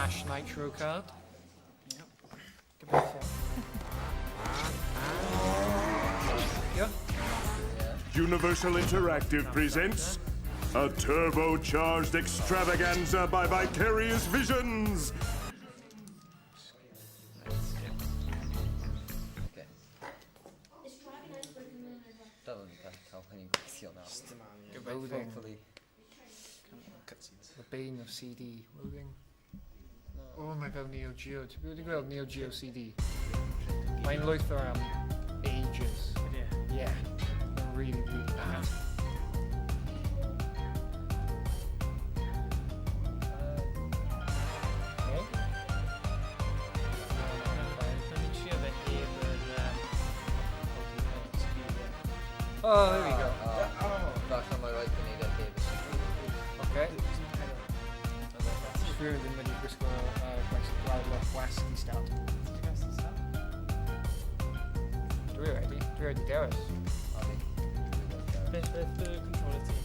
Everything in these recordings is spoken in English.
Ash Nitro card. Yep. Give me 4. Yeah. Universal Interactive presents a turbocharged extravaganza by Vicarious Visions. Ok. Dove mi cavolo in questione? Good loading. Hopefully. Cutscenes. The bane of CD. Loading. Oh my god, Neo Geo. To be really well, Neo Geo CD. Mine looked for ages. Yeah. Yeah. Really bad. Oh, there we go. Back on my right when you get Davis. Okay. Through the middle of Briscoe, Wildlife West and start. Do we already? Do we already do it? Best with the controller team.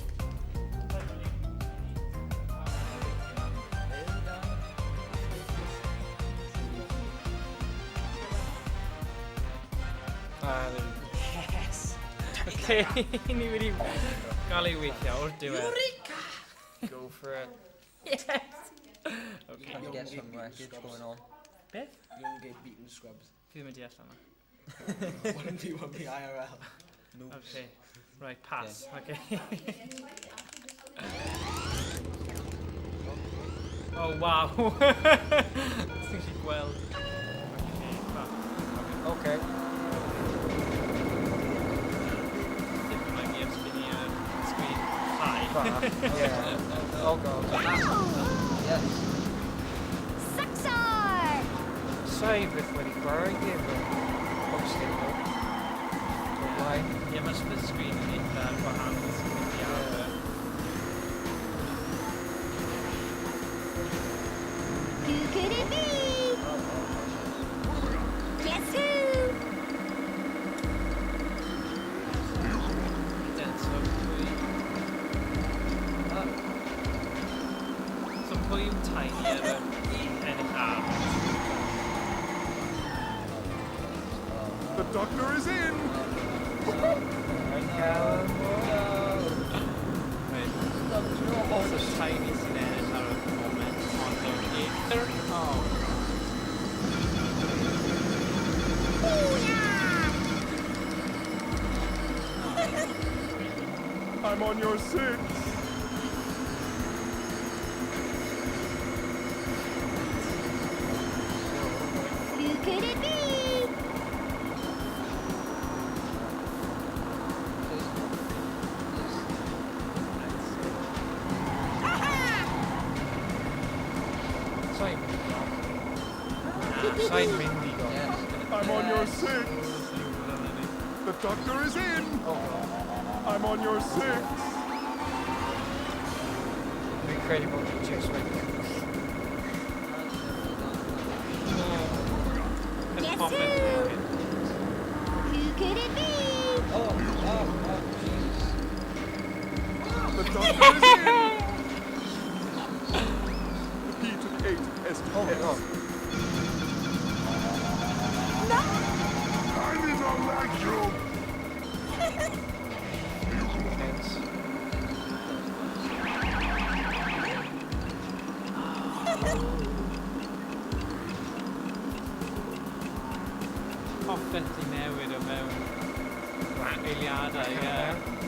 Yes! Okay, ni wedi gael ei weithio wrth diwedd. Go for it. Yes! Trying to get some wreckage going on. Beth? You don't get beaten scrubs. Fi ddim yn deall yma. 1v1 IRL. Noobs. Okay, right, pass. Okay. Oh, wow. Think she'd gweld. Okay, fuck. Okay. It might be a spinning screen high. Yeah. Oh god. Yes. Saxar! Save with when he buried you, but obstacle. Why? Yeah, mae'n split screen yn eitha gwahanol sy'n mynd i arfer. Who could it be? Guess who? Den, so pwy yw tiny ar y ennill ar? The doctor is in. Right. Oes y tiny sy'n ennill ar y moment ond o'r either? Oh. I'm on your 6. Who could it be? Sign Mindy got. Yes. I'm on your 6. The doctor is in. Oh god. I'm on your 6. Incredible chest right there. Guess Pop it. who? Who could it be? Jesus. The doctor is in. The P to the 8 S to Oh the S. god. I need a vacuum. Intense. Hoffet i newid o mewn eiliadau, ie.